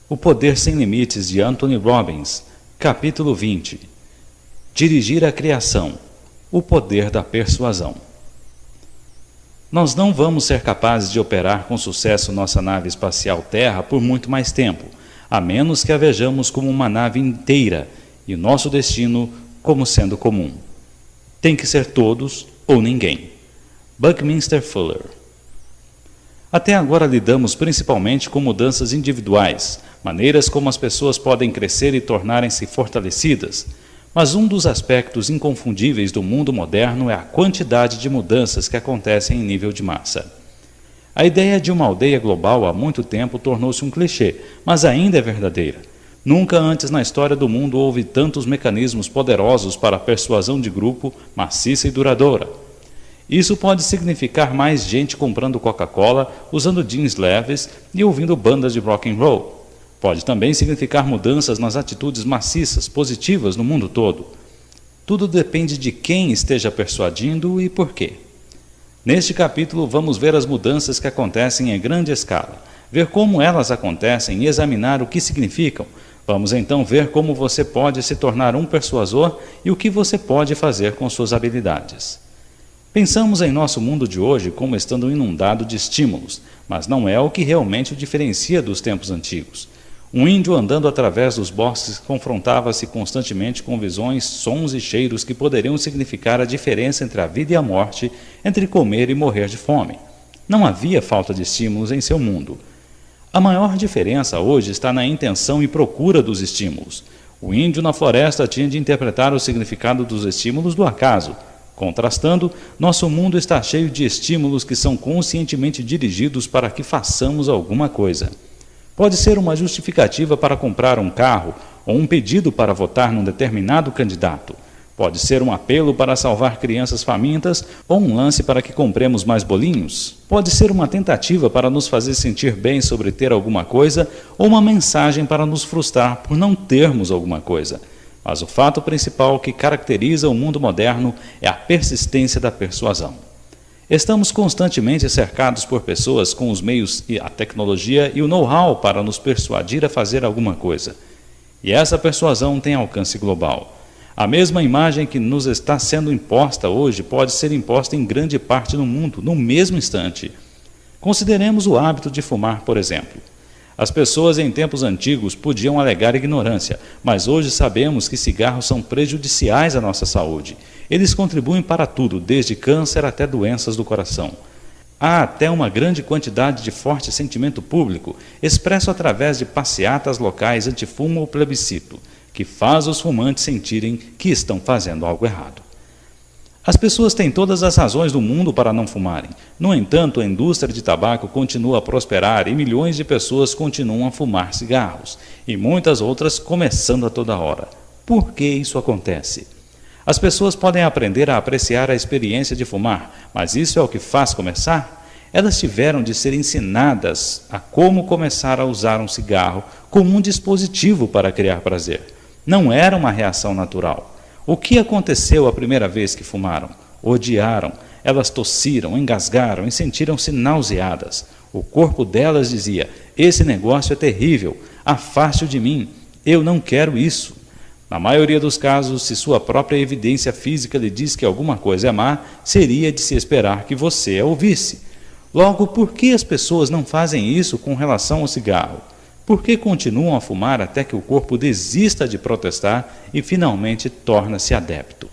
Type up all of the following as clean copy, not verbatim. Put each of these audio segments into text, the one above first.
O Poder Sem Limites, de Anthony Robbins, capítulo 20. Dirigir a criação, o poder da persuasão. Nós não vamos ser capazes de operar com sucesso nossa nave espacial Terra por muito mais tempo, a menos que a vejamos como uma nave inteira e o nosso destino como sendo comum. Tem que ser todos ou ninguém. Buckminster Fuller. Até agora lidamos principalmente com mudanças individuais, maneiras como as pessoas podem crescer e tornarem-se fortalecidas, mas um dos aspectos inconfundíveis do mundo moderno é a quantidade de mudanças que acontecem em nível de massa. A ideia de uma aldeia global há muito tempo tornou-se um clichê, mas ainda é verdadeira. Nunca antes na história do mundo houve tantos mecanismos poderosos para a persuasão de grupo, maciça e duradoura. Isso pode significar mais gente comprando Coca-Cola, usando jeans leves e ouvindo bandas de rock and roll. Pode também significar mudanças nas atitudes maciças, positivas no mundo todo. Tudo depende de quem esteja persuadindo e por quê. Neste capítulo vamos ver as mudanças que acontecem em grande escala, ver como elas acontecem e examinar o que significam. Vamos então ver como você pode se tornar um persuasor e o que você pode fazer com suas habilidades. Pensamos em nosso mundo de hoje como estando inundado de estímulos, mas não é o que realmente o diferencia dos tempos antigos. Um índio andando através dos bosques confrontava-se constantemente com visões, sons e cheiros que poderiam significar a diferença entre a vida e a morte, entre comer e morrer de fome. Não havia falta de estímulos em seu mundo. A maior diferença hoje está na intenção e procura dos estímulos. O índio na floresta tinha de interpretar o significado dos estímulos do acaso. Contrastando, nosso mundo está cheio de estímulos que são conscientemente dirigidos para que façamos alguma coisa. Pode ser uma justificativa para comprar um carro ou um pedido para votar num determinado candidato. Pode ser um apelo para salvar crianças famintas ou um lance para que compremos mais bolinhos. Pode ser uma tentativa para nos fazer sentir bem sobre ter alguma coisa ou uma mensagem para nos frustrar por não termos alguma coisa. Mas o fato principal que caracteriza o mundo moderno é a persistência da persuasão. Estamos constantemente cercados por pessoas com os meios e a tecnologia e o know-how para nos persuadir a fazer alguma coisa. E essa persuasão tem alcance global. A mesma imagem que nos está sendo imposta hoje pode ser imposta em grande parte do mundo, no mesmo instante. Consideremos o hábito de fumar, por exemplo. As pessoas em tempos antigos podiam alegar ignorância, mas hoje sabemos que cigarros são prejudiciais à nossa saúde. Eles contribuem para tudo, desde câncer até doenças do coração. Há até uma grande quantidade de forte sentimento público, expresso através de passeatas locais antifumo ou plebiscito, que faz os fumantes sentirem que estão fazendo algo errado. As pessoas têm todas as razões do mundo para não fumarem. No entanto, a indústria de tabaco continua a prosperar e milhões de pessoas continuam a fumar cigarros, e muitas outras começando a toda hora. Por que isso acontece? As pessoas podem aprender a apreciar a experiência de fumar, mas isso é o que faz começar? Elas tiveram de ser ensinadas a como começar a usar um cigarro como um dispositivo para criar prazer. Não era uma reação natural. O que aconteceu a primeira vez que fumaram? Odiaram, elas tossiram, engasgaram e sentiram-se nauseadas. O corpo delas dizia, esse negócio é terrível, afaste-o de mim, eu não quero isso. Na maioria dos casos, se sua própria evidência física lhe diz que alguma coisa é má, seria de se esperar que você a ouvisse. Logo, por que as pessoas não fazem isso com relação ao cigarro? Por que continuam a fumar até que o corpo desista de protestar e finalmente torna-se adepto?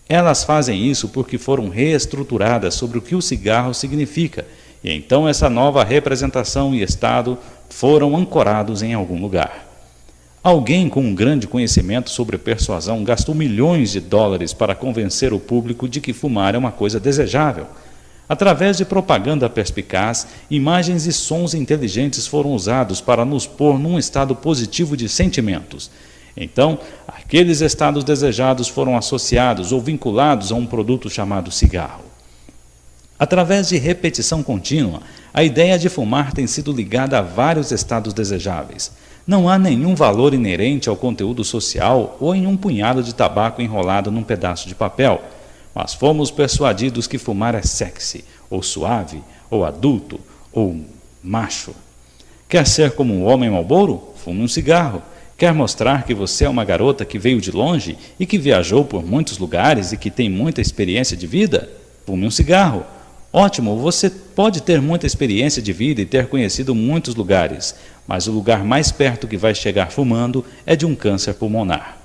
Elas fazem isso porque foram reestruturadas sobre o que o cigarro significa, e então essa nova representação e estado foram ancorados em algum lugar. Alguém com um grande conhecimento sobre persuasão gastou milhões de dólares para convencer o público de que fumar é uma coisa desejável. Através de propaganda perspicaz, imagens e sons inteligentes foram usados para nos pôr num estado positivo de sentimentos. Então, aqueles estados desejados foram associados ou vinculados a um produto chamado cigarro. Através de repetição contínua, a ideia de fumar tem sido ligada a vários estados desejáveis. Não há nenhum valor inerente ao conteúdo social ou em um punhado de tabaco enrolado num pedaço de papel. Mas fomos persuadidos que fumar é sexy, ou suave, ou adulto, ou macho. Quer ser como um homem Marlboro? Fume um cigarro. Quer mostrar que você é uma garota que veio de longe e que viajou por muitos lugares e que tem muita experiência de vida? Fume um cigarro. Ótimo, você pode ter muita experiência de vida e ter conhecido muitos lugares, mas o lugar mais perto que vai chegar fumando é de um câncer pulmonar.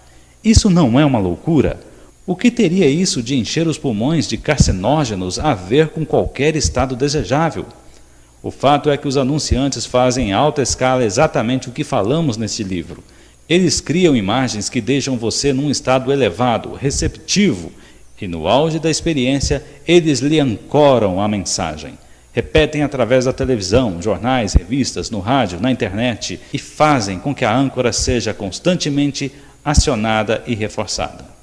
Isso não é uma loucura? O que teria isso de encher os pulmões de carcinógenos a ver com qualquer estado desejável? O fato é que os anunciantes fazem em alta escala exatamente o que falamos neste livro. Eles criam imagens que deixam você num estado elevado, receptivo, e no auge da experiência, eles lhe ancoram a mensagem. Repetem através da televisão, jornais, revistas, no rádio, na internet e fazem com que a âncora seja constantemente acionada e reforçada.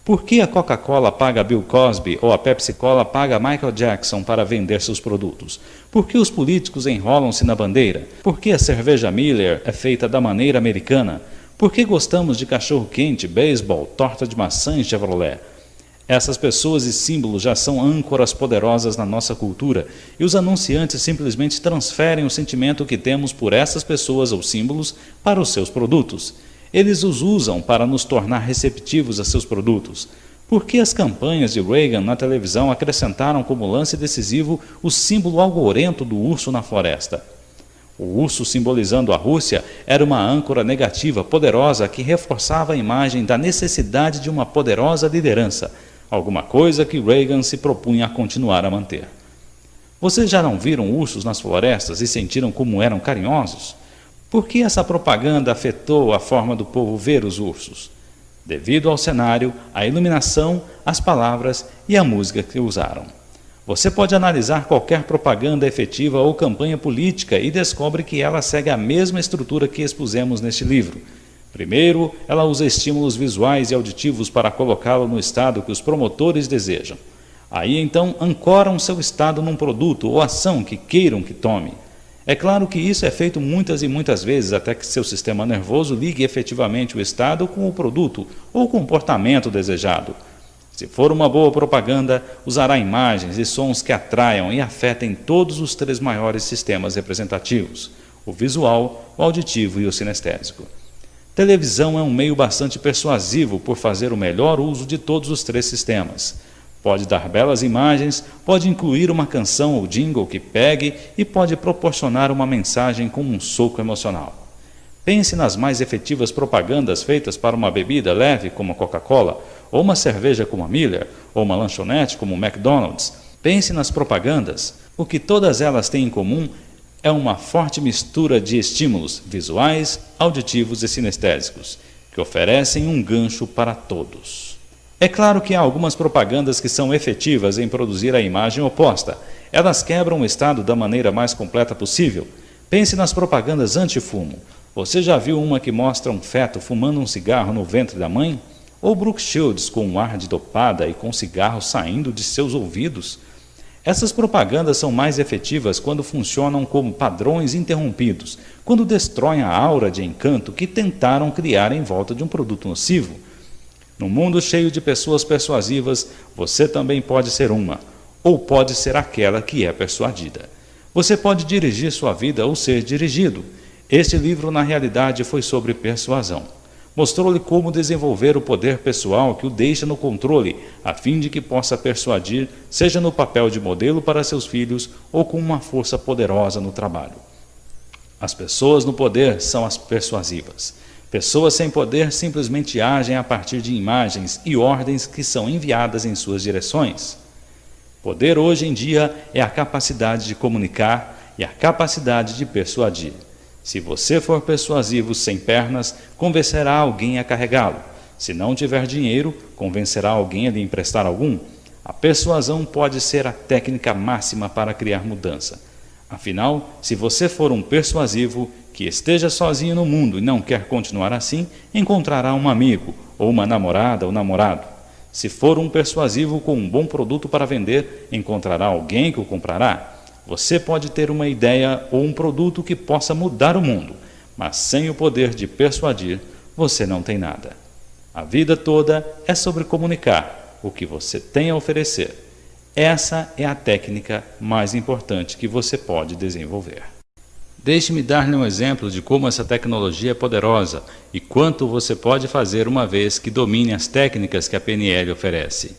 Por que a Coca-Cola paga Bill Cosby ou a Pepsi-Cola paga Michael Jackson para vender seus produtos? Por que os políticos enrolam-se na bandeira? Por que a cerveja Miller é feita da maneira americana? Por que gostamos de cachorro-quente, beisebol, torta de maçã e Chevrolet? Essas pessoas e símbolos já são âncoras poderosas na nossa cultura e os anunciantes simplesmente transferem o sentimento que temos por essas pessoas ou símbolos para os seus produtos. Eles os usam para nos tornar receptivos a seus produtos. Por que as campanhas de Reagan na televisão acrescentaram como lance decisivo o símbolo algorento do urso na floresta? O urso, simbolizando a Rússia, era uma âncora negativa poderosa que reforçava a imagem da necessidade de uma poderosa liderança, alguma coisa que Reagan se propunha a continuar a manter. Vocês já não viram ursos nas florestas e sentiram como eram carinhosos? Por que essa propaganda afetou a forma do povo ver os ursos? Devido ao cenário, à iluminação, às palavras e à música que usaram. Você pode analisar qualquer propaganda efetiva ou campanha política e descobre que ela segue a mesma estrutura que expusemos neste livro. Primeiro, ela usa estímulos visuais e auditivos para colocá-lo no estado que os promotores desejam. Aí então ancoram seu estado num produto ou ação que queiram que tome. É claro que isso é feito muitas e muitas vezes até que seu sistema nervoso ligue efetivamente o estado com o produto ou comportamento desejado. Se for uma boa propaganda, usará imagens e sons que atraiam e afetem todos os 3 maiores sistemas representativos: o visual, o auditivo e o sinestésico. Televisão é um meio bastante persuasivo por fazer o melhor uso de todos os 3 sistemas. Pode dar belas imagens, pode incluir uma canção ou jingle que pegue e pode proporcionar uma mensagem com um soco emocional. Pense nas mais efetivas propagandas feitas para uma bebida leve como a Coca-Cola, ou uma cerveja como a Miller, ou uma lanchonete como o McDonald's. Pense nas propagandas. O que todas elas têm em comum é uma forte mistura de estímulos visuais, auditivos e sinestésicos, que oferecem um gancho para todos. É claro que há algumas propagandas que são efetivas em produzir a imagem oposta. Elas quebram o estado da maneira mais completa possível. Pense nas propagandas anti-fumo. Você já viu uma que mostra um feto fumando um cigarro no ventre da mãe? Ou Brooke Shields com um ar de dopada e com cigarro saindo de seus ouvidos? Essas propagandas são mais efetivas quando funcionam como padrões interrompidos, quando destroem a aura de encanto que tentaram criar em volta de um produto nocivo. No mundo cheio de pessoas persuasivas, você também pode ser uma, ou pode ser aquela que é persuadida. Você pode dirigir sua vida ou ser dirigido. Este livro, na realidade, foi sobre persuasão. Mostrou-lhe como desenvolver o poder pessoal que o deixa no controle, a fim de que possa persuadir, seja no papel de modelo para seus filhos ou com uma força poderosa no trabalho. As pessoas no poder são as persuasivas. Pessoas sem poder simplesmente agem a partir de imagens e ordens que são enviadas em suas direções. Poder hoje em dia é a capacidade de comunicar e a capacidade de persuadir. Se você for persuasivo sem pernas, convencerá alguém a carregá-lo. Se não tiver dinheiro, convencerá alguém a lhe emprestar algum. A persuasão pode ser a técnica máxima para criar mudança. Afinal, se você for um persuasivo que esteja sozinho no mundo e não quer continuar assim, encontrará um amigo, ou uma namorada ou namorado. Se for um persuasivo com um bom produto para vender, encontrará alguém que o comprará. Você pode ter uma ideia ou um produto que possa mudar o mundo, mas sem o poder de persuadir, você não tem nada. A vida toda é sobre comunicar o que você tem a oferecer. Essa é a técnica mais importante que você pode desenvolver. Deixe-me dar-lhe um exemplo de como essa tecnologia é poderosa e quanto você pode fazer uma vez que domine as técnicas que a PNL oferece.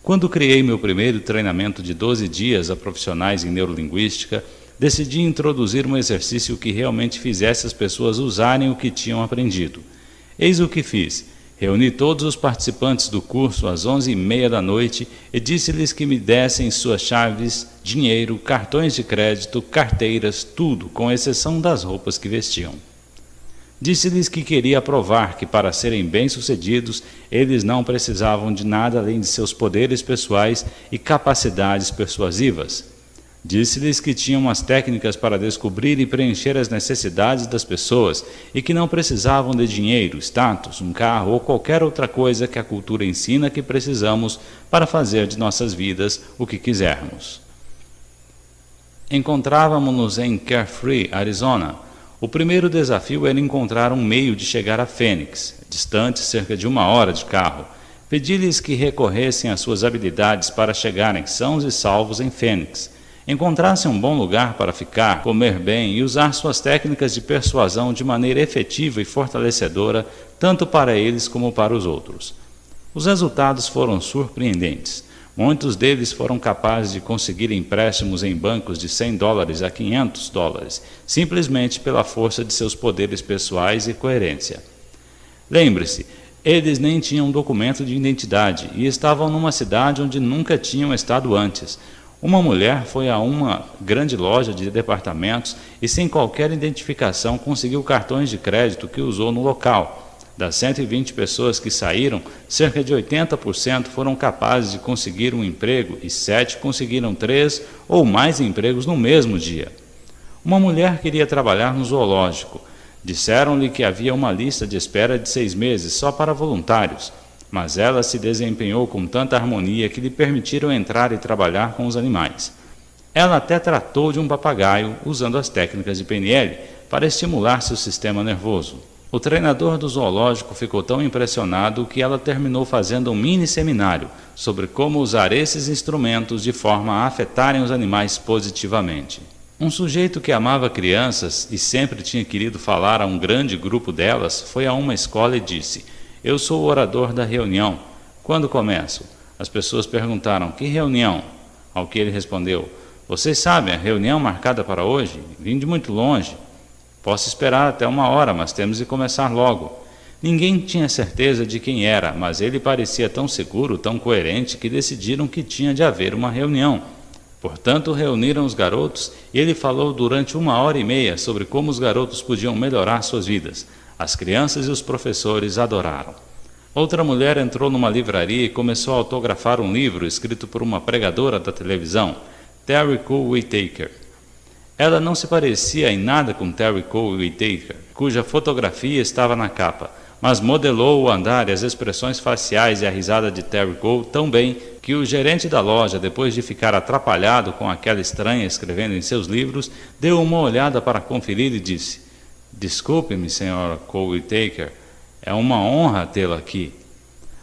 Quando criei meu primeiro treinamento de 12 dias a profissionais em neurolinguística, decidi introduzir um exercício que realmente fizesse as pessoas usarem o que tinham aprendido. Eis o que fiz. Reuni todos os participantes do curso às 11h30 da noite e disse-lhes que me dessem suas chaves, dinheiro, cartões de crédito, carteiras, tudo, com exceção das roupas que vestiam. Disse-lhes que queria provar que, para serem bem-sucedidos, eles não precisavam de nada além de seus poderes pessoais e capacidades persuasivas. Disse-lhes que tinham as técnicas para descobrir e preencher as necessidades das pessoas e que não precisavam de dinheiro, status, um carro ou qualquer outra coisa que a cultura ensina que precisamos para fazer de nossas vidas o que quisermos. Encontrávamos-nos em Carefree, Arizona. O primeiro desafio era encontrar um meio de chegar a Phoenix, distante cerca de 1 hora de carro. Pedi-lhes que recorressem às suas habilidades para chegarem sãos e salvos em Phoenix. Encontrassem um bom lugar para ficar, comer bem e usar suas técnicas de persuasão de maneira efetiva e fortalecedora, tanto para eles como para os outros. Os resultados foram surpreendentes. Muitos deles foram capazes de conseguir empréstimos em bancos de $100 a $500, simplesmente pela força de seus poderes pessoais e coerência. Lembre-se, eles nem tinham documento de identidade e estavam numa cidade onde nunca tinham estado antes. Uma mulher foi a uma grande loja de departamentos e, sem qualquer identificação, conseguiu cartões de crédito que usou no local. Das 120 pessoas que saíram, cerca de 80% foram capazes de conseguir um emprego e 7 conseguiram 3 ou mais empregos no mesmo dia. Uma mulher queria trabalhar no zoológico. Disseram-lhe que havia uma lista de espera de 6 meses só para voluntários. Mas ela se desempenhou com tanta harmonia que lhe permitiram entrar e trabalhar com os animais. Ela até tratou de um papagaio usando as técnicas de PNL para estimular seu sistema nervoso. O treinador do zoológico ficou tão impressionado que ela terminou fazendo um mini seminário sobre como usar esses instrumentos de forma a afetarem os animais positivamente. Um sujeito que amava crianças e sempre tinha querido falar a um grande grupo delas foi a uma escola e disse: "Eu sou o orador da reunião. Quando começo?" As pessoas perguntaram: "Que reunião?" Ao que ele respondeu: "Vocês sabem, a reunião marcada para hoje? Vim de muito longe. Posso esperar até 1 hora, mas temos de começar logo." Ninguém tinha certeza de quem era, mas ele parecia tão seguro, tão coerente, que decidiram que tinha de haver uma reunião. Portanto, reuniram os garotos e ele falou durante 1h30 sobre como os garotos podiam melhorar suas vidas. As crianças e os professores adoraram. Outra mulher entrou numa livraria e começou a autografar um livro escrito por uma pregadora da televisão, Terry Cole Whitaker. Ela não se parecia em nada com Terry Cole Whitaker, cuja fotografia estava na capa, mas modelou o andar e as expressões faciais e a risada de Terry Cole tão bem que o gerente da loja, depois de ficar atrapalhado com aquela estranha escrevendo em seus livros, deu uma olhada para conferir e disse: "Desculpe-me, senhora Cole Whitaker, é uma honra tê-la aqui."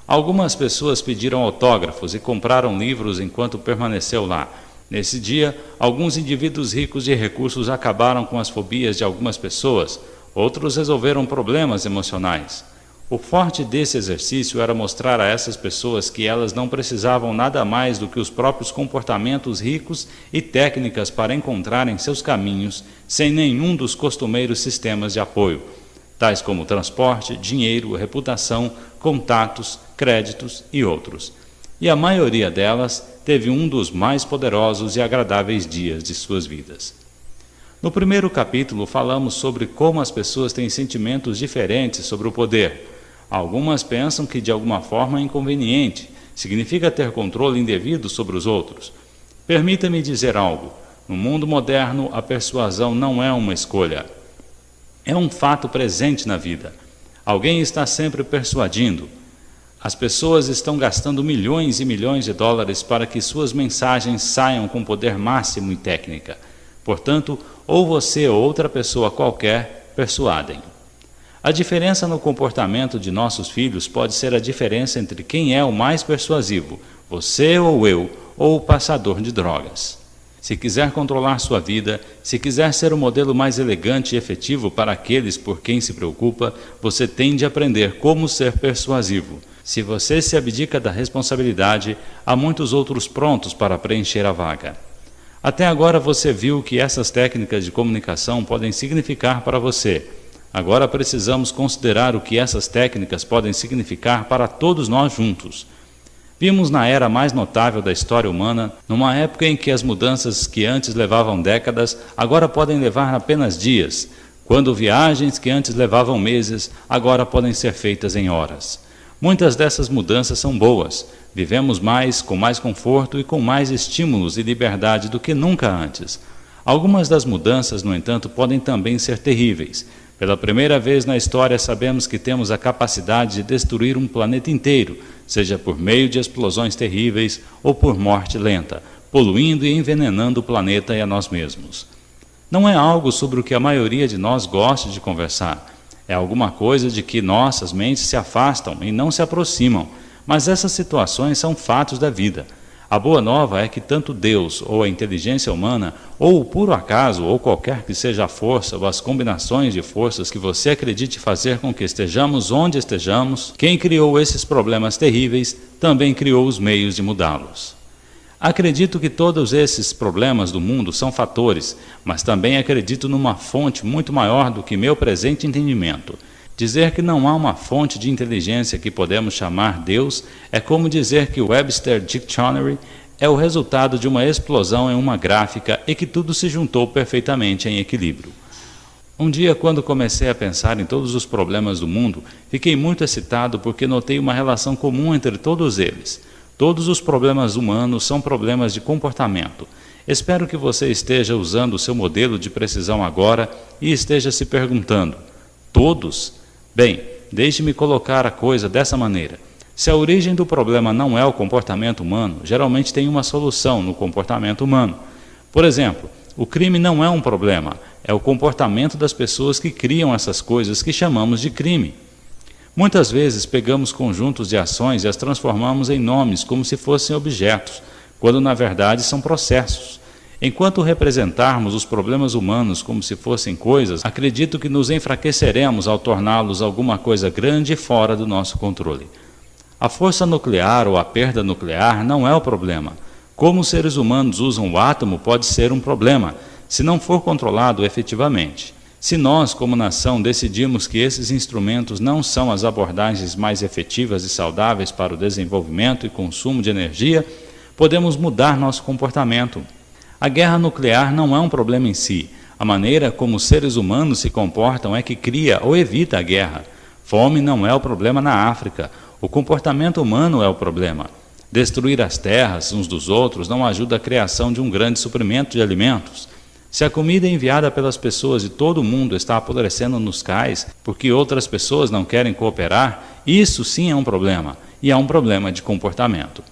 Algumas pessoas pediram autógrafos e compraram livros enquanto permaneceu lá. Nesse dia, alguns indivíduos ricos de recursos acabaram com as fobias de algumas pessoas, outros resolveram problemas emocionais. O forte desse exercício era mostrar a essas pessoas que elas não precisavam nada mais do que os próprios comportamentos ricos e técnicas para encontrarem seus caminhos sem nenhum dos costumeiros sistemas de apoio, tais como transporte, dinheiro, reputação, contatos, créditos e outros. E a maioria delas teve um dos mais poderosos e agradáveis dias de suas vidas. No primeiro capítulo, falamos sobre como as pessoas têm sentimentos diferentes sobre o poder. Algumas pensam que de alguma forma é inconveniente, significa ter controle indevido sobre os outros. Permita-me dizer algo: no mundo moderno, a persuasão não é uma escolha. É um fato presente na vida. Alguém está sempre persuadindo. As pessoas estão gastando milhões e milhões de dólares para que suas mensagens saiam com poder máximo e técnica. Portanto, ou você ou outra pessoa qualquer persuadem. A diferença no comportamento de nossos filhos pode ser a diferença entre quem é o mais persuasivo, você ou eu, ou o passador de drogas. Se quiser controlar sua vida, se quiser ser o modelo mais elegante e efetivo para aqueles por quem se preocupa, você tem de aprender como ser persuasivo. Se você se abdica da responsabilidade, há muitos outros prontos para preencher a vaga. Até agora você viu o que essas técnicas de comunicação podem significar para você. Agora precisamos considerar o que essas técnicas podem significar para todos nós juntos. Vimos na era mais notável da história humana, numa época em que as mudanças que antes levavam décadas, agora podem levar apenas dias, quando viagens que antes levavam meses, agora podem ser feitas em horas. Muitas dessas mudanças são boas. Vivemos mais, com mais conforto e com mais estímulos e liberdade do que nunca antes. Algumas das mudanças, no entanto, podem também ser terríveis. Pela primeira vez na história, sabemos que temos a capacidade de destruir um planeta inteiro, seja por meio de explosões terríveis ou por morte lenta, poluindo e envenenando o planeta e a nós mesmos. Não é algo sobre o que a maioria de nós gosta de conversar. É alguma coisa de que nossas mentes se afastam e não se aproximam, mas essas situações são fatos da vida. A boa nova é que tanto Deus, ou a inteligência humana, ou o puro acaso, ou qualquer que seja a força, ou as combinações de forças que você acredite fazer com que estejamos onde estejamos, quem criou esses problemas terríveis, também criou os meios de mudá-los. Acredito que todos esses problemas do mundo são fatores, mas também acredito numa fonte muito maior do que meu presente entendimento. Dizer que não há uma fonte de inteligência que podemos chamar Deus é como dizer que o Webster Dictionary é o resultado de uma explosão em uma gráfica e que tudo se juntou perfeitamente em equilíbrio. Um dia, quando comecei a pensar em todos os problemas do mundo, fiquei muito excitado porque notei uma relação comum entre todos eles. Todos os problemas humanos são problemas de comportamento. Espero que você esteja usando o seu modelo de precisão agora e esteja se perguntando: todos? Bem, deixe-me colocar a coisa dessa maneira. Se a origem do problema não é o comportamento humano, geralmente tem uma solução no comportamento humano. Por exemplo, o crime não é um problema, é o comportamento das pessoas que criam essas coisas que chamamos de crime. Muitas vezes pegamos conjuntos de ações e as transformamos em nomes como se fossem objetos, quando na verdade são processos. Enquanto representarmos os problemas humanos como se fossem coisas, acredito que nos enfraqueceremos ao torná-los alguma coisa grande e fora do nosso controle. A força nuclear ou a perda nuclear não é o problema. Como os seres humanos usam o átomo pode ser um problema, se não for controlado efetivamente. Se nós, como nação, decidimos que esses instrumentos não são as abordagens mais efetivas e saudáveis para o desenvolvimento e consumo de energia, podemos mudar nosso comportamento. A guerra nuclear não é um problema em si. A maneira como os seres humanos se comportam é que cria ou evita a guerra. Fome não é o problema na África. O comportamento humano é o problema. Destruir as terras uns dos outros não ajuda a criação de um grande suprimento de alimentos. Se a comida enviada pelas pessoas de todo o mundo está apodrecendo nos cais porque outras pessoas não querem cooperar, isso sim é um problema, e é um problema de comportamento.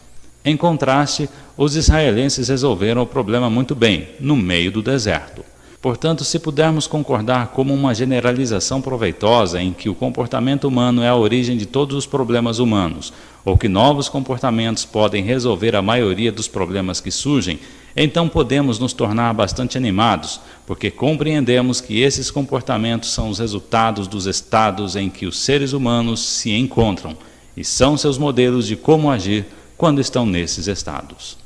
Em contraste, os israelenses resolveram o problema muito bem, no meio do deserto. Portanto, se pudermos concordar como uma generalização proveitosa em que o comportamento humano é a origem de todos os problemas humanos, ou que novos comportamentos podem resolver a maioria dos problemas que surgem, então podemos nos tornar bastante animados, porque compreendemos que esses comportamentos são os resultados dos estados em que os seres humanos se encontram, e são seus modelos de como agir quando estão nesses estados.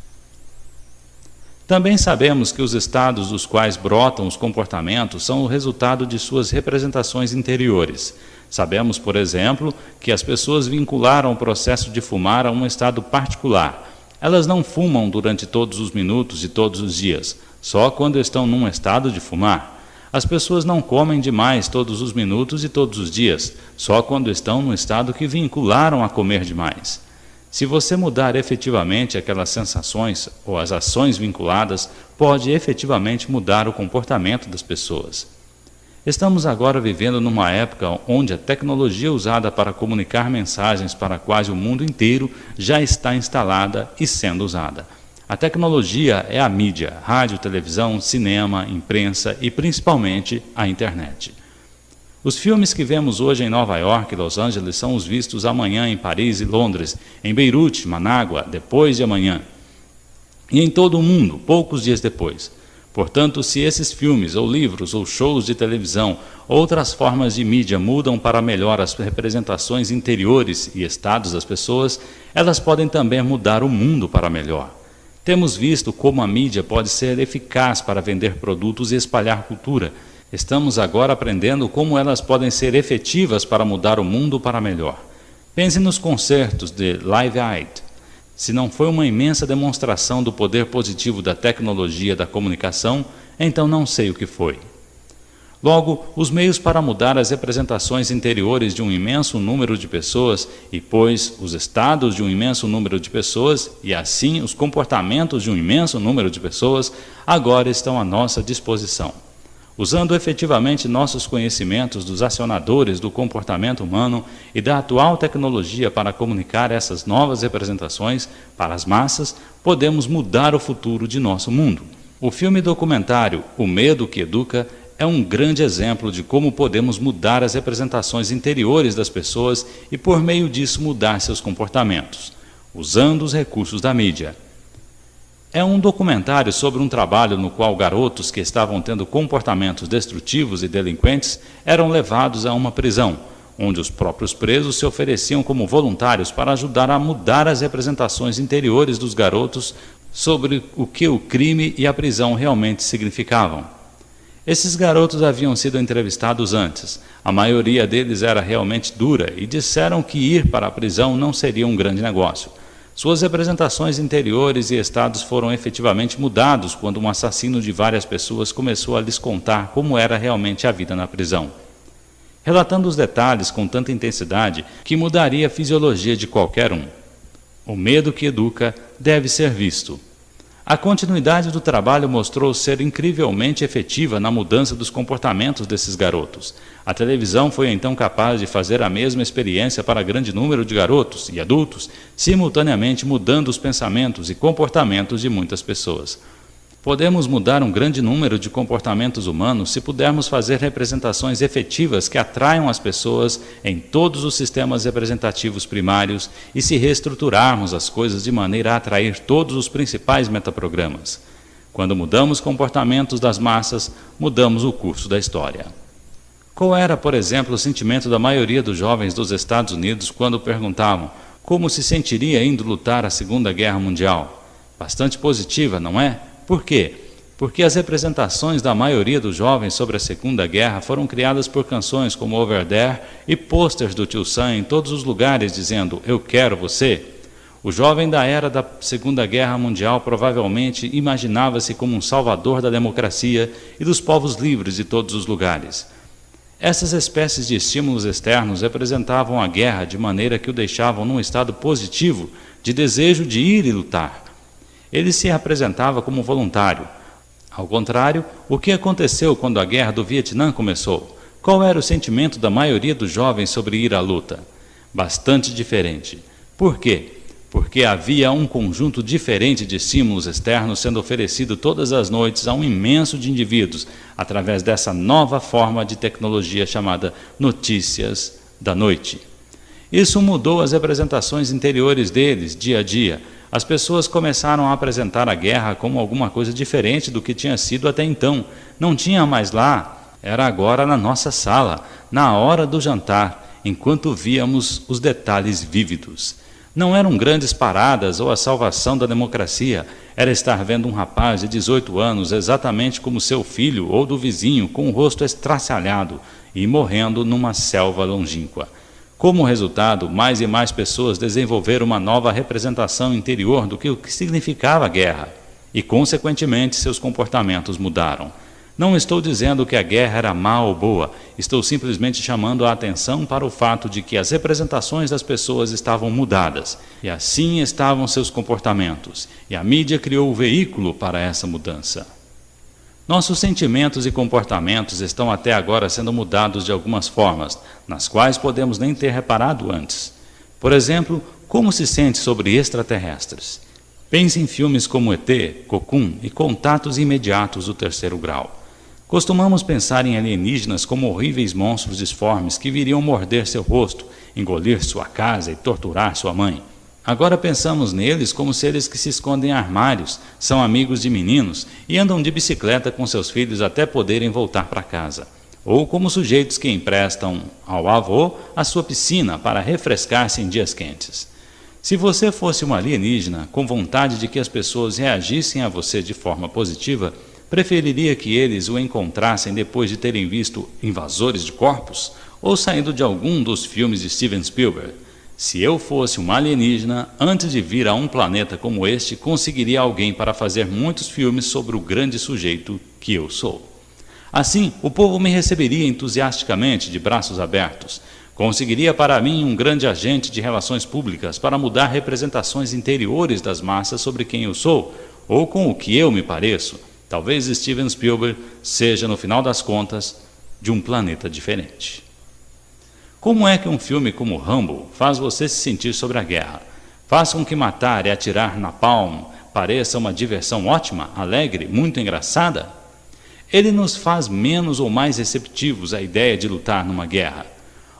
Também sabemos que os estados dos quais brotam os comportamentos são o resultado de suas representações interiores. Sabemos, por exemplo, que as pessoas vincularam o processo de fumar a um estado particular. Elas não fumam durante todos os minutos de todos os dias, só quando estão num estado de fumar. As pessoas não comem demais todos os minutos e todos os dias, só quando estão num estado que vincularam a comer demais. Se você mudar efetivamente aquelas sensações ou as ações vinculadas, pode efetivamente mudar o comportamento das pessoas. Estamos agora vivendo numa época onde a tecnologia usada para comunicar mensagens para quase o mundo inteiro já está instalada e sendo usada. A tecnologia é a mídia, rádio, televisão, cinema, imprensa e principalmente a internet. Os filmes que vemos hoje em Nova York e Los Angeles são os vistos amanhã em Paris e Londres, em Beirute, Manágua, depois de amanhã. e em todo o mundo, poucos dias depois. Portanto, se esses filmes, ou livros, ou shows de televisão, outras formas de mídia mudam para melhor as representações interiores e estados das pessoas, elas podem também mudar o mundo para melhor. Temos visto como a mídia pode ser eficaz para vender produtos e espalhar cultura. Estamos agora aprendendo como elas podem ser efetivas para mudar o mundo para melhor. Pense nos concertos de Live Aid. Se não foi uma imensa demonstração do poder positivo da tecnologia da comunicação, então não sei o que foi. Logo, os meios para mudar as representações interiores de um imenso número de pessoas e, pois, os estados de um imenso número de pessoas e, assim, os comportamentos de um imenso número de pessoas, agora estão à nossa disposição. Usando efetivamente nossos conhecimentos dos acionadores do comportamento humano e da atual tecnologia para comunicar essas novas representações para as massas, podemos mudar o futuro de nosso mundo. O filme documentário O Medo que Educa é um grande exemplo de como podemos mudar as representações interiores das pessoas e, por meio disso, mudar seus comportamentos, usando os recursos da mídia. É um documentário sobre um trabalho no qual garotos que estavam tendo comportamentos destrutivos e delinquentes eram levados a uma prisão, onde os próprios presos se ofereciam como voluntários para ajudar a mudar as representações interiores dos garotos sobre o que o crime e a prisão realmente significavam. Esses garotos haviam sido entrevistados antes. A maioria deles era realmente dura e disseram que ir para a prisão não seria um grande negócio. Suas representações interiores e estados foram efetivamente mudados quando um assassino de várias pessoas começou a lhes contar como era realmente a vida na prisão, relatando os detalhes com tanta intensidade que mudaria a fisiologia de qualquer um. O medo que educa deve ser visto. A continuidade do trabalho mostrou ser incrivelmente efetiva na mudança dos comportamentos desses garotos. A televisão foi então capaz de fazer a mesma experiência para grande número de garotos e adultos, simultaneamente mudando os pensamentos e comportamentos de muitas pessoas. Podemos mudar um grande número de comportamentos humanos se pudermos fazer representações efetivas que atraiam as pessoas em todos os sistemas representativos primários e se reestruturarmos as coisas de maneira a atrair todos os principais metaprogramas. Quando mudamos comportamentos das massas, mudamos o curso da história. Qual era, por exemplo, o sentimento da maioria dos jovens dos Estados Unidos quando perguntavam como se sentiria indo lutar a Segunda Guerra Mundial? Bastante positiva, não é? Por quê? Porque as representações da maioria dos jovens sobre a Segunda Guerra foram criadas por canções como Over There e pôsteres do Tio Sam em todos os lugares dizendo "Eu quero você". O jovem da era da Segunda Guerra Mundial provavelmente imaginava-se como um salvador da democracia e dos povos livres de todos os lugares. Essas espécies de estímulos externos representavam a guerra de maneira que o deixavam num estado positivo de desejo de ir e lutar. Ele se apresentava como voluntário. Ao contrário, o que aconteceu quando a guerra do Vietnã começou? Qual era o sentimento da maioria dos jovens sobre ir à luta? Bastante diferente. Por quê? Porque havia um conjunto diferente de estímulos externos sendo oferecido todas as noites a um imenso de indivíduos, através dessa nova forma de tecnologia chamada notícias da noite. Isso mudou as representações interiores deles, dia a dia. As pessoas começaram a apresentar a guerra como alguma coisa diferente do que tinha sido até então. Não tinha mais lá, era agora na nossa sala, na hora do jantar, enquanto víamos os detalhes vívidos. Não eram grandes paradas ou a salvação da democracia, era estar vendo um rapaz de 18 anos, exatamente como seu filho ou do vizinho, com o rosto estraçalhado e morrendo numa selva longínqua. Como resultado, mais e mais pessoas desenvolveram uma nova representação interior do que significava a guerra, e, consequentemente, seus comportamentos mudaram. Não estou dizendo que a guerra era má ou boa, estou simplesmente chamando a atenção para o fato de que as representações das pessoas estavam mudadas, e assim estavam seus comportamentos, e a mídia criou o veículo para essa mudança. Nossos sentimentos e comportamentos estão até agora sendo mudados de algumas formas, nas quais podemos nem ter reparado antes. Por exemplo, como se sente sobre extraterrestres? Pense em filmes como ET, Cocoon e Contatos Imediatos do Terceiro Grau. Costumamos pensar em alienígenas como horríveis monstros disformes que viriam morder seu rosto, engolir sua casa e torturar sua mãe. Agora pensamos neles como seres que se escondem em armários, são amigos de meninos e andam de bicicleta com seus filhos até poderem voltar para casa. Ou como sujeitos que emprestam ao avô a sua piscina para refrescar-se em dias quentes. Se você fosse um alienígena com vontade de que as pessoas reagissem a você de forma positiva, preferiria que eles o encontrassem depois de terem visto Invasores de Corpos ou saindo de algum dos filmes de Steven Spielberg? Se eu fosse um alienígena, antes de vir a um planeta como este, conseguiria alguém para fazer muitos filmes sobre o grande sujeito que eu sou. Assim, o povo me receberia entusiasticamente, de braços abertos. Conseguiria para mim um grande agente de relações públicas para mudar representações interiores das massas sobre quem eu sou, ou com o que eu me pareço. Talvez Steven Spielberg seja, no final das contas, de um planeta diferente. Como é que um filme como Rambo faz você se sentir sobre a guerra? Faz com que matar e atirar napalm pareça uma diversão ótima, alegre, muito engraçada? Ele nos faz menos ou mais receptivos à ideia de lutar numa guerra.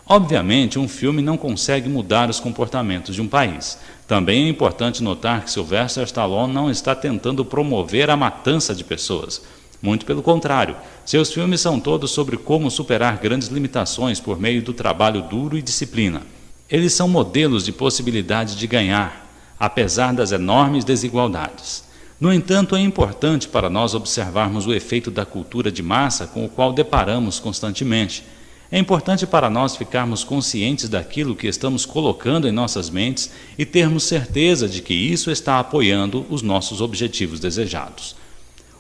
Obviamente, um filme não consegue mudar os comportamentos de um país. Também é importante notar que Sylvester Stallone não está tentando promover a matança de pessoas. Muito pelo contrário, seus filmes são todos sobre como superar grandes limitações por meio do trabalho duro e disciplina. Eles são modelos de possibilidade de ganhar, apesar das enormes desigualdades. No entanto, é importante para nós observarmos o efeito da cultura de massa com o qual deparamos constantemente. É importante para nós ficarmos conscientes daquilo que estamos colocando em nossas mentes e termos certeza de que isso está apoiando os nossos objetivos desejados.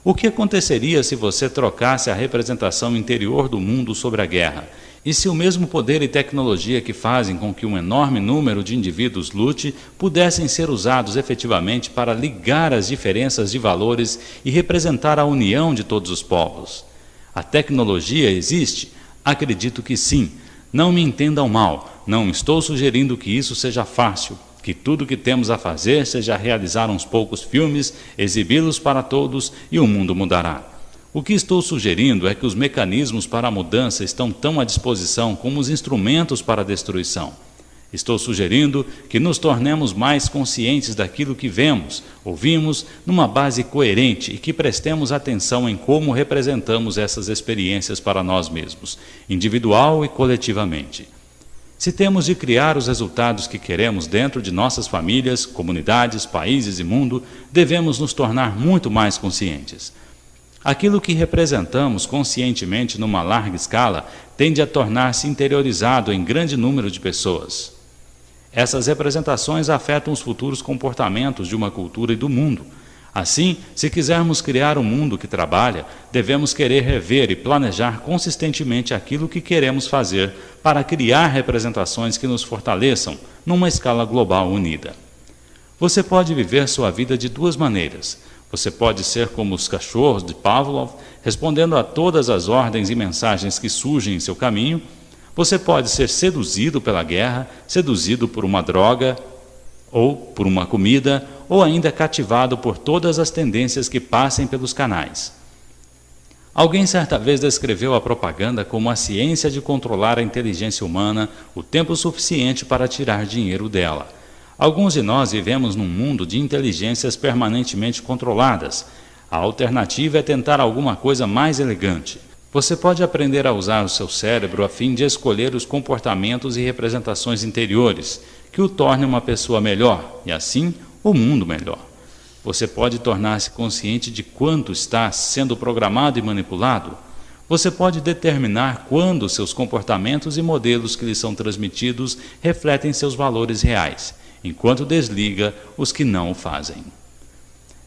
O que aconteceria se você trocasse a representação interior do mundo sobre a guerra? E se o mesmo poder e tecnologia que fazem com que um enorme número de indivíduos lute pudessem ser usados efetivamente para ligar as diferenças de valores e representar a união de todos os povos? A tecnologia existe? Acredito que sim. Não me entendam mal, não estou sugerindo que isso seja fácil, que tudo o que temos a fazer seja realizar uns poucos filmes, exibi-los para todos e o mundo mudará. O que estou sugerindo é que os mecanismos para a mudança estão tão à disposição como os instrumentos para a destruição. Estou sugerindo que nos tornemos mais conscientes daquilo que vemos, ouvimos, numa base coerente e que prestemos atenção em como representamos essas experiências para nós mesmos, individual e coletivamente. Se temos de criar os resultados que queremos dentro de nossas famílias, comunidades, países e mundo, devemos nos tornar muito mais conscientes. Aquilo que representamos conscientemente numa larga escala tende a tornar-se interiorizado em grande número de pessoas. Essas representações afetam os futuros comportamentos de uma cultura e do mundo. Assim, se quisermos criar um mundo que trabalha, devemos querer rever e planejar consistentemente aquilo que queremos fazer para criar representações que nos fortaleçam numa escala global unida. Você pode viver sua vida de duas maneiras. Você pode ser como os cachorros de Pavlov, respondendo a todas as ordens e mensagens que surgem em seu caminho. Você pode ser seduzido pela guerra, seduzido por uma droga, ou por uma comida, ou ainda cativado por todas as tendências que passem pelos canais. Alguém certa vez descreveu a propaganda como a ciência de controlar a inteligência humana o tempo suficiente para tirar dinheiro dela. Alguns de nós vivemos num mundo de inteligências permanentemente controladas. A alternativa é tentar alguma coisa mais elegante. Você pode aprender a usar o seu cérebro a fim de escolher os comportamentos e representações interiores que o tornem uma pessoa melhor e, assim, o mundo melhor. Você pode tornar-se consciente de quanto está sendo programado e manipulado. Você pode determinar quando seus comportamentos e modelos que lhe são transmitidos refletem seus valores reais, enquanto desliga os que não o fazem.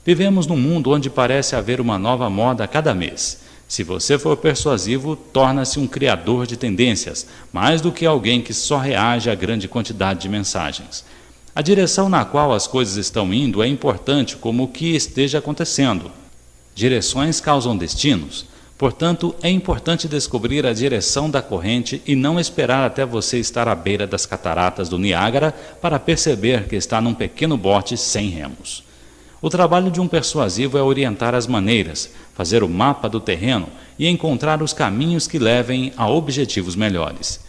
Vivemos num mundo onde parece haver uma nova moda a cada mês. Se você for persuasivo, torna-se um criador de tendências, mais do que alguém que só reage a grande quantidade de mensagens. A direção na qual as coisas estão indo é importante como o que esteja acontecendo. Direções causam destinos. Portanto, é importante descobrir a direção da corrente e não esperar até você estar à beira das cataratas do Niágara para perceber que está num pequeno bote sem remos. O trabalho de um persuasivo é orientar as maneiras, fazer o mapa do terreno e encontrar os caminhos que levem a objetivos melhores.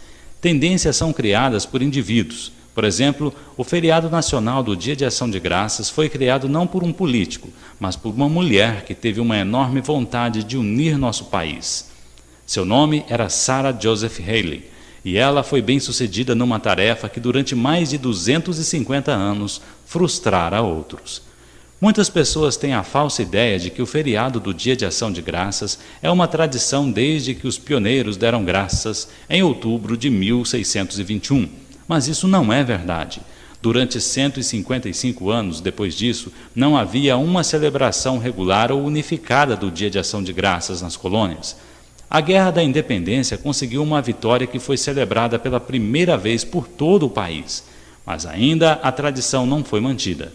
Tendências são criadas por indivíduos. Por exemplo, o feriado nacional do Dia de Ação de Graças foi criado não por um político, mas por uma mulher que teve uma enorme vontade de unir nosso país. Seu nome era Sarah Joseph Haley, e ela foi bem-sucedida numa tarefa que durante mais de 250 anos frustrara outros. Muitas pessoas têm a falsa ideia de que o feriado do Dia de Ação de Graças é uma tradição desde que os pioneiros deram graças em outubro de 1621, mas isso não é verdade. Durante 155 anos depois disso, não havia uma celebração regular ou unificada do Dia de Ação de Graças nas colônias. A Guerra da Independência conseguiu uma vitória que foi celebrada pela primeira vez por todo o país, mas ainda a tradição não foi mantida.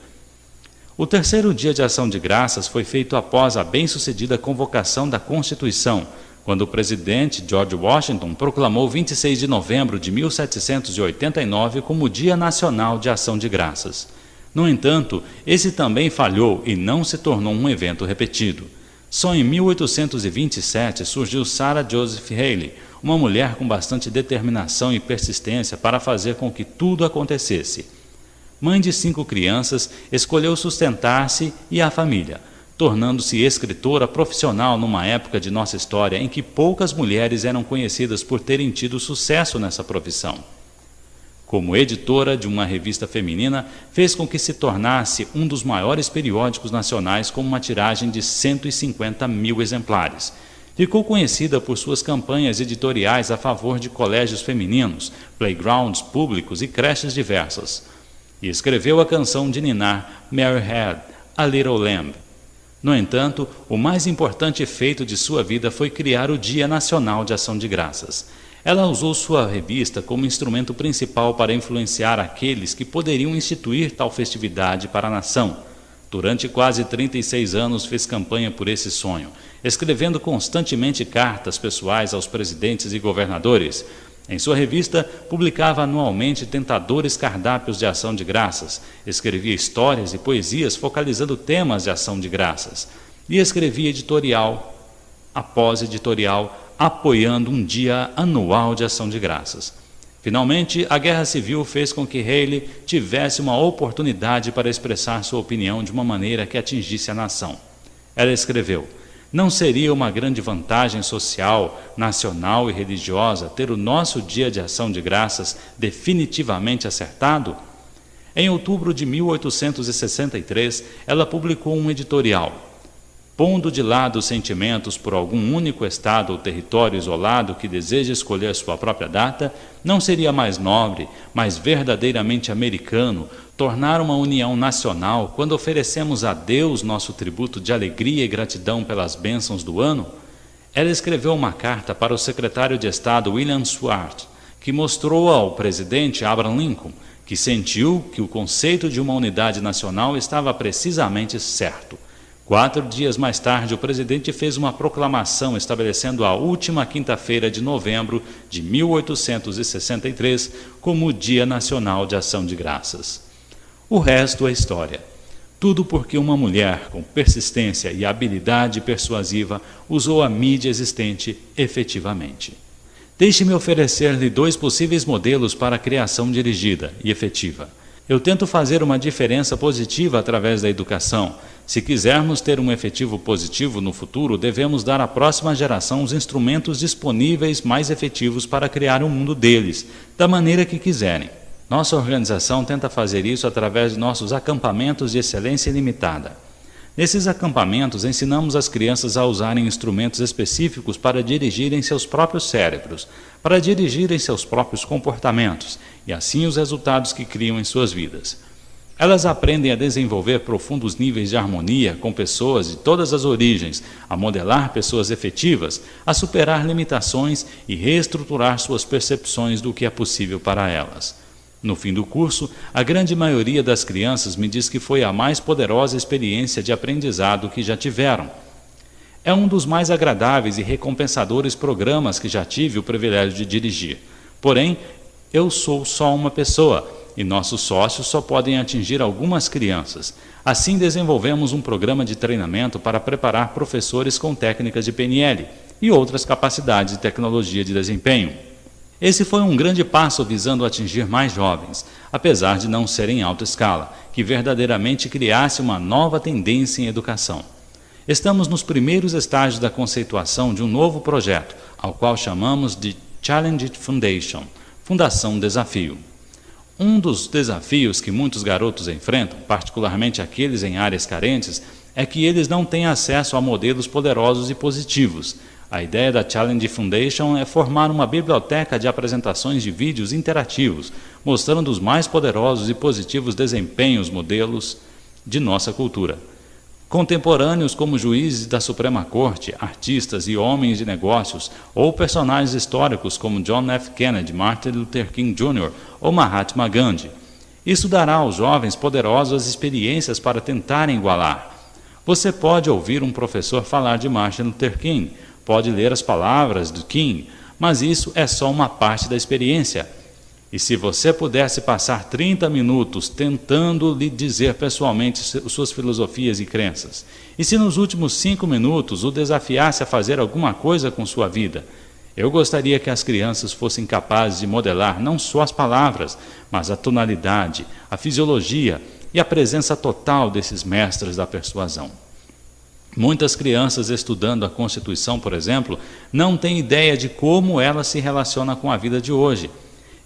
O terceiro Dia de Ação de Graças foi feito após a bem-sucedida convocação da Constituição, quando o presidente George Washington proclamou 26 de novembro de 1789 como Dia Nacional de Ação de Graças. No entanto, esse também falhou e não se tornou um evento repetido. Só em 1827 surgiu Sarah Joseph Haley, uma mulher com bastante determinação e persistência para fazer com que tudo acontecesse. Mãe de 5 crianças, escolheu sustentar-se e a família, tornando-se escritora profissional numa época de nossa história em que poucas mulheres eram conhecidas por terem tido sucesso nessa profissão. Como editora de uma revista feminina, fez com que se tornasse um dos maiores periódicos nacionais com uma tiragem de 150 mil exemplares. Ficou conhecida por suas campanhas editoriais a favor de colégios femininos, playgrounds públicos e creches diversas. E escreveu a canção de ninar Mary Had a Little Lamb. No entanto, o mais importante feito de sua vida foi criar o Dia Nacional de Ação de Graças. Ela usou sua revista como instrumento principal para influenciar aqueles que poderiam instituir tal festividade para a nação. Durante quase 36 anos fez campanha por esse sonho, escrevendo constantemente cartas pessoais aos presidentes e governadores. Em sua revista, publicava anualmente tentadores cardápios de ação de graças, escrevia histórias e poesias focalizando temas de ação de graças, e escrevia editorial após editorial, apoiando um dia anual de ação de graças. Finalmente, a Guerra Civil fez com que Haley tivesse uma oportunidade para expressar sua opinião de uma maneira que atingisse a nação. Ela escreveu: "Não seria uma grande vantagem social, nacional e religiosa ter o nosso Dia de Ação de Graças definitivamente acertado?" Em outubro de 1863, ela publicou um editorial. Pondo de lado os sentimentos por algum único estado ou território isolado que deseja escolher sua própria data, não seria mais nobre, mais verdadeiramente americano, tornar uma união nacional quando oferecemos a Deus nosso tributo de alegria e gratidão pelas bênçãos do ano? Ela escreveu uma carta para o secretário de Estado William Seward, que mostrou ao presidente Abraham Lincoln que sentiu que o conceito de uma unidade nacional estava precisamente certo. 4 dias mais tarde, o presidente fez uma proclamação estabelecendo a última quinta-feira de novembro de 1863 como o Dia Nacional de Ação de Graças. O resto é história. Tudo porque uma mulher com persistência e habilidade persuasiva usou a mídia existente efetivamente. Deixe-me oferecer-lhe 2 possíveis modelos para a criação dirigida e efetiva. Eu tento fazer uma diferença positiva através da educação. Se quisermos ter um efetivo positivo no futuro, devemos dar à próxima geração os instrumentos disponíveis mais efetivos para criar um mundo deles, da maneira que quiserem. Nossa organização tenta fazer isso através de nossos acampamentos de excelência ilimitada. Nesses acampamentos, ensinamos as crianças a usarem instrumentos específicos para dirigirem seus próprios cérebros, para dirigirem seus próprios comportamentos, e assim os resultados que criam em suas vidas. Elas aprendem a desenvolver profundos níveis de harmonia com pessoas de todas as origens, a modelar pessoas efetivas, a superar limitações e reestruturar suas percepções do que é possível para elas. No fim do curso, a grande maioria das crianças me diz que foi a mais poderosa experiência de aprendizado que já tiveram. É um dos mais agradáveis e recompensadores programas que já tive o privilégio de dirigir. Porém, eu sou só uma pessoa, e nossos sócios só podem atingir algumas crianças. Assim, desenvolvemos um programa de treinamento para preparar professores com técnicas de PNL e outras capacidades de tecnologia de desempenho. Esse foi um grande passo visando atingir mais jovens, apesar de não ser em alta escala, que verdadeiramente criasse uma nova tendência em educação. Estamos nos primeiros estágios da conceituação de um novo projeto, ao qual chamamos de Challenge Foundation, Fundação Desafio. Um dos desafios que muitos garotos enfrentam, particularmente aqueles em áreas carentes, é que eles não têm acesso a modelos poderosos e positivos. A ideia da Challenge Foundation é formar uma biblioteca de apresentações de vídeos interativos, mostrando os mais poderosos e positivos desempenhos modelos de nossa cultura. Contemporâneos como juízes da Suprema Corte, artistas e homens de negócios, ou personagens históricos como John F. Kennedy, Martin Luther King Jr. ou Mahatma Gandhi. Isso dará aos jovens poderosas experiências para tentarem igualar. Você pode ouvir um professor falar de Martin Luther King, pode ler as palavras de King, mas isso é só uma parte da experiência. E se você pudesse passar 30 minutos tentando lhe dizer pessoalmente suas filosofias e crenças, e se nos últimos 5 minutos o desafiasse a fazer alguma coisa com sua vida, eu gostaria que as crianças fossem capazes de modelar não só as palavras, mas a tonalidade, a fisiologia e a presença total desses mestres da persuasão. Muitas crianças estudando a Constituição, por exemplo, não têm ideia de como ela se relaciona com a vida de hoje.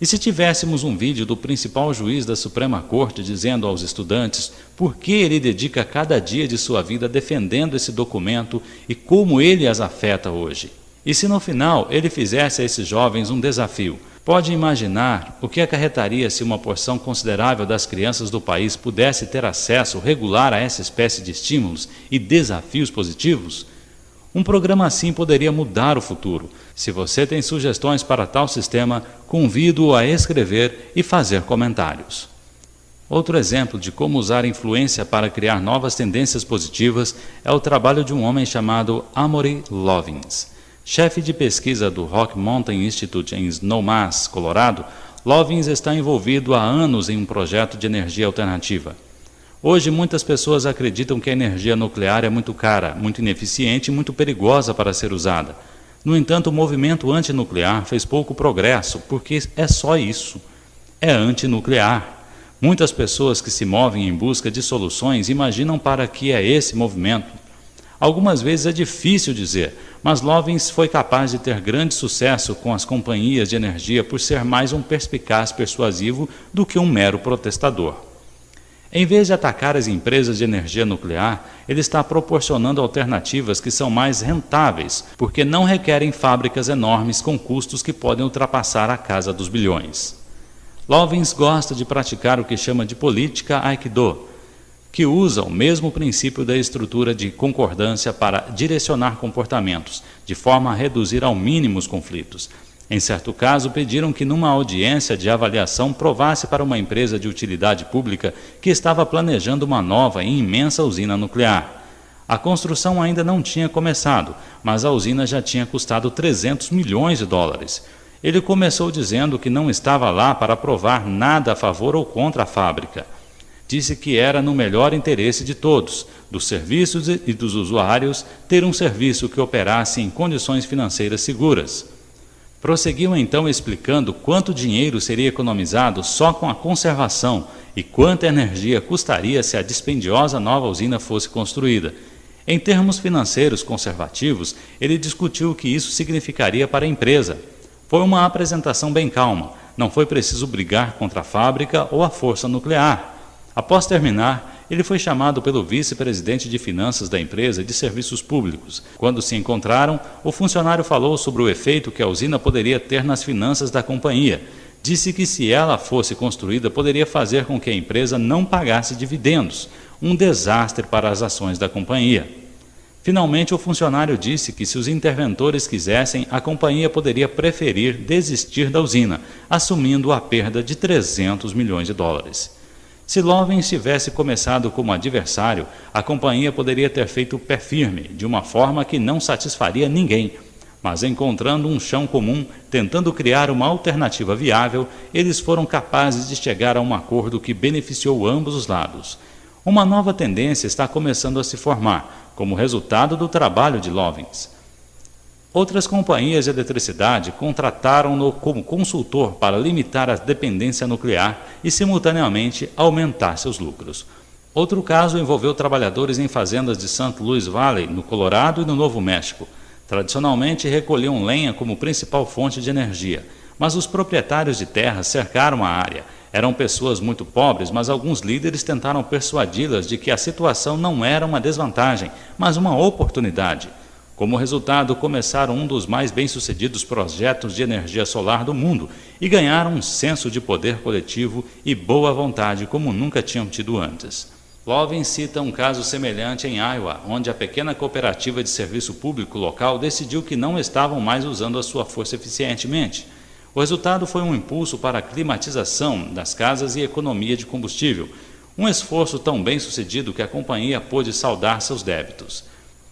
E se tivéssemos um vídeo do principal juiz da Suprema Corte dizendo aos estudantes por que ele dedica cada dia de sua vida defendendo esse documento e como ele as afeta hoje? E se no final ele fizesse a esses jovens um desafio? Pode imaginar o que acarretaria se uma porção considerável das crianças do país pudesse ter acesso regular a essa espécie de estímulos e desafios positivos? Um programa assim poderia mudar o futuro. Se você tem sugestões para tal sistema, convido-o a escrever e fazer comentários. Outro exemplo de como usar influência para criar novas tendências positivas é o trabalho de um homem chamado Amory Lovins. Chefe de pesquisa do Rocky Mountain Institute em Snowmass, Colorado, Lovins está envolvido há anos em um projeto de energia alternativa. Hoje, muitas pessoas acreditam que a energia nuclear é muito cara, muito ineficiente e muito perigosa para ser usada. No entanto, o movimento antinuclear fez pouco progresso, porque é só isso. É antinuclear. Muitas pessoas que se movem em busca de soluções imaginam para que é esse movimento. Algumas vezes é difícil dizer, mas Lovins foi capaz de ter grande sucesso com as companhias de energia por ser mais um perspicaz persuasivo do que um mero protestador. Em vez de atacar as empresas de energia nuclear, ele está proporcionando alternativas que são mais rentáveis, porque não requerem fábricas enormes com custos que podem ultrapassar a casa dos bilhões. Lovins gosta de praticar o que chama de política Aikido, que usa o mesmo princípio da estrutura de concordância para direcionar comportamentos, de forma a reduzir ao mínimo os conflitos. Em certo caso, pediram que numa audiência de avaliação provasse para uma empresa de utilidade pública que estava planejando uma nova e imensa usina nuclear. A construção ainda não tinha começado, mas a usina já tinha custado 300 milhões de dólares. Ele começou dizendo que não estava lá para provar nada a favor ou contra a fábrica. Disse que era no melhor interesse de todos, dos serviços e dos usuários, ter um serviço que operasse em condições financeiras seguras. Prosseguiu então explicando quanto dinheiro seria economizado só com a conservação e quanta energia custaria se a dispendiosa nova usina fosse construída. Em termos financeiros conservativos, ele discutiu o que isso significaria para a empresa. Foi uma apresentação bem calma, não foi preciso brigar contra a fábrica ou a força nuclear. Após terminar, ele foi chamado pelo vice-presidente de finanças da empresa de serviços públicos. Quando se encontraram, o funcionário falou sobre o efeito que a usina poderia ter nas finanças da companhia. Disse que se ela fosse construída, poderia fazer com que a empresa não pagasse dividendos, um desastre para as ações da companhia. Finalmente, o funcionário disse que se os interventores quisessem, a companhia poderia preferir desistir da usina, assumindo a perda de 300 milhões de dólares. Se Lovins tivesse começado como adversário, a companhia poderia ter feito pé firme, de uma forma que não satisfaria ninguém. Mas encontrando um chão comum, tentando criar uma alternativa viável, eles foram capazes de chegar a um acordo que beneficiou ambos os lados. Uma nova tendência está começando a se formar, como resultado do trabalho de Lovins. Outras companhias de eletricidade contrataram-no como consultor para limitar a dependência nuclear e, simultaneamente, aumentar seus lucros. Outro caso envolveu trabalhadores em fazendas de St. Louis Valley, no Colorado e no Novo México. Tradicionalmente recolhiam lenha como principal fonte de energia, mas os proprietários de terras cercaram a área. Eram pessoas muito pobres, mas alguns líderes tentaram persuadi-las de que a situação não era uma desvantagem, mas uma oportunidade. Como resultado, começaram um dos mais bem-sucedidos projetos de energia solar do mundo e ganharam um senso de poder coletivo e boa vontade como nunca tinham tido antes. Lovin cita um caso semelhante em Iowa, onde a pequena cooperativa de serviço público local decidiu que não estavam mais usando a sua força eficientemente. O resultado foi um impulso para a climatização das casas e economia de combustível, um esforço tão bem sucedido que a companhia pôde saldar seus débitos.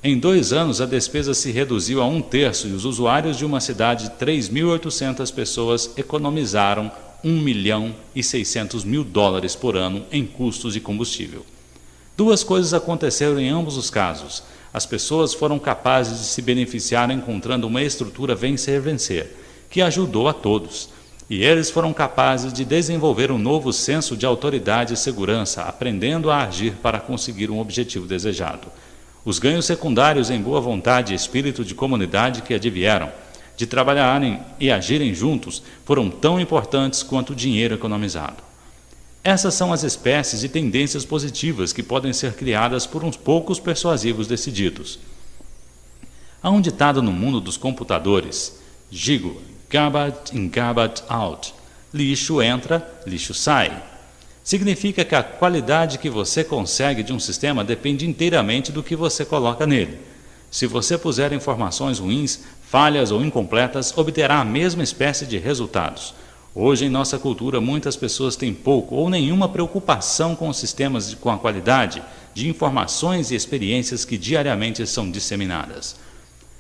Em 2 anos, a despesa se reduziu a 1/3 e os usuários de uma cidade de 3.800 pessoas economizaram $1.600.000 por ano em custos de combustível. 2 coisas aconteceram em ambos os casos. As pessoas foram capazes de se beneficiar encontrando uma estrutura vencer-vencer, que ajudou a todos. E eles foram capazes de desenvolver um novo senso de autoridade e segurança, aprendendo a agir para conseguir um objetivo desejado. Os ganhos secundários em boa vontade e espírito de comunidade que advieram, de trabalharem e agirem juntos, foram tão importantes quanto o dinheiro economizado. Essas são as espécies de tendências positivas que podem ser criadas por uns poucos persuasivos decididos. Há um ditado no mundo dos computadores: Gigo, garbage in, garbage out. Lixo entra, lixo sai. Significa que a qualidade que você consegue de um sistema depende inteiramente do que você coloca nele. Se você puser informações ruins, falhas ou incompletas, obterá a mesma espécie de resultados. Hoje, em nossa cultura, muitas pessoas têm pouco ou nenhuma preocupação com os sistemas com a qualidade de informações e experiências que diariamente são disseminadas.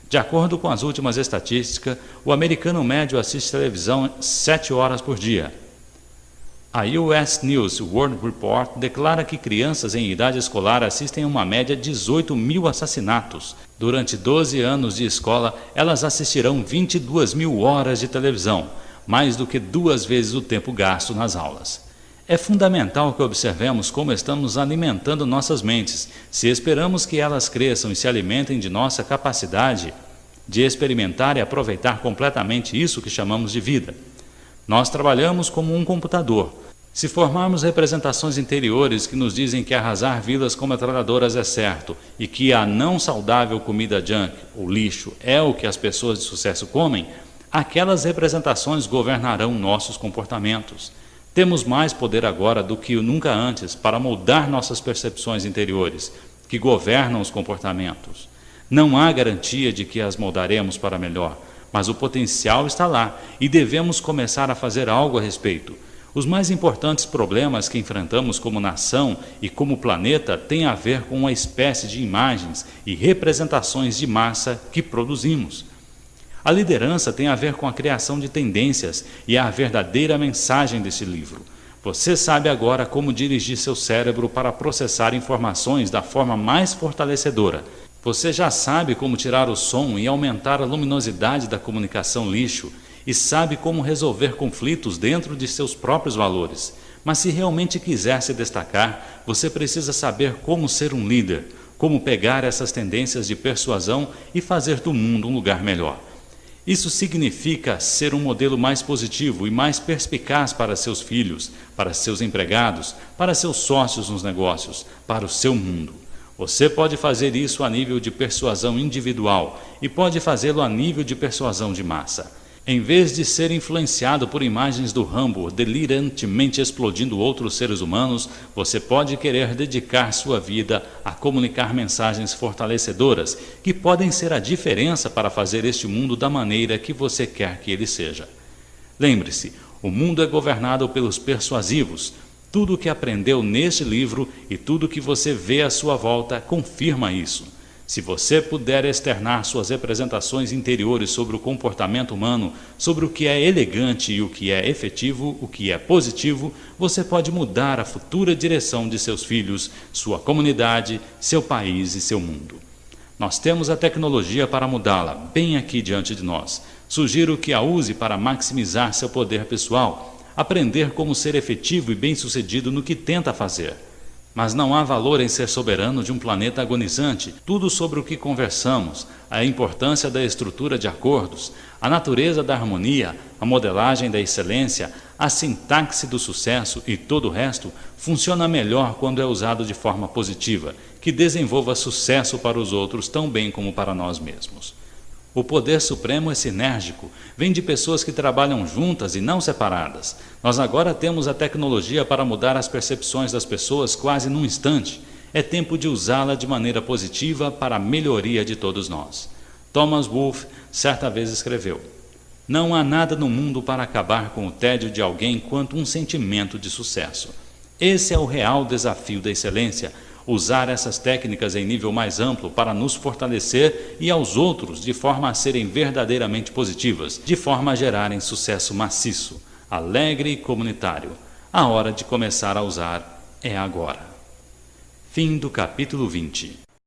De acordo com as últimas estatísticas, o americano médio assiste televisão 7 horas por dia. A US News World Report declara que crianças em idade escolar assistem a uma média de 18.000 assassinatos. Durante 12 anos de escola, elas assistirão 22.000 horas de televisão, mais do que 2 vezes o tempo gasto nas aulas. É fundamental que observemos como estamos alimentando nossas mentes, se esperamos que elas cresçam e se alimentem de nossa capacidade de experimentar e aproveitar completamente isso que chamamos de vida. Nós trabalhamos como um computador. Se formarmos representações interiores que nos dizem que arrasar vilas com metralhadoras é certo e que a não saudável comida junk, ou lixo, é o que as pessoas de sucesso comem, aquelas representações governarão nossos comportamentos. Temos mais poder agora do que nunca antes para moldar nossas percepções interiores, que governam os comportamentos. Não há garantia de que as moldaremos para melhor, mas o potencial está lá e devemos começar a fazer algo a respeito. Os mais importantes problemas que enfrentamos como nação e como planeta têm a ver com a espécie de imagens e representações de massa que produzimos. A liderança tem a ver com a criação de tendências e é a verdadeira mensagem desse livro. Você sabe agora como dirigir seu cérebro para processar informações da forma mais fortalecedora. Você já sabe como tirar o som e aumentar a luminosidade da comunicação lixo e sabe como resolver conflitos dentro de seus próprios valores. Mas se realmente quiser se destacar, você precisa saber como ser um líder, como pegar essas tendências de persuasão e fazer do mundo um lugar melhor. Isso significa ser um modelo mais positivo e mais perspicaz para seus filhos, para seus empregados, para seus sócios nos negócios, para o seu mundo. Você pode fazer isso a nível de persuasão individual e pode fazê-lo a nível de persuasão de massa. Em vez de ser influenciado por imagens do Rambo delirantemente explodindo outros seres humanos, você pode querer dedicar sua vida a comunicar mensagens fortalecedoras que podem ser a diferença para fazer este mundo da maneira que você quer que ele seja. Lembre-se, o mundo é governado pelos persuasivos. Tudo o que aprendeu neste livro e tudo o que você vê à sua volta confirma isso. Se você puder externar suas representações interiores sobre o comportamento humano, sobre o que é elegante e o que é efetivo, o que é positivo, você pode mudar a futura direção de seus filhos, sua comunidade, seu país e seu mundo. Nós temos a tecnologia para mudá-la, bem aqui diante de nós. Sugiro que a use para maximizar seu poder pessoal, aprender como ser efetivo e bem-sucedido no que tenta fazer. Mas não há valor em ser soberano de um planeta agonizante. Tudo sobre o que conversamos, a importância da estrutura de acordos, a natureza da harmonia, a modelagem da excelência, a sintaxe do sucesso e todo o resto funciona melhor quando é usado de forma positiva, que desenvolva sucesso para os outros tão bem como para nós mesmos. O poder supremo é sinérgico, vem de pessoas que trabalham juntas e não separadas. Nós agora temos a tecnologia para mudar as percepções das pessoas quase num instante. É tempo de usá-la de maneira positiva para a melhoria de todos nós. Thomas Wolfe certa vez escreveu: não há nada no mundo para acabar com o tédio de alguém quanto um sentimento de sucesso. Esse é o real desafio da excelência, usar essas técnicas em nível mais amplo para nos fortalecer e aos outros de forma a serem verdadeiramente positivas, de forma a gerarem sucesso maciço, alegre e comunitário. A hora de começar a usar é agora. Fim do capítulo 20.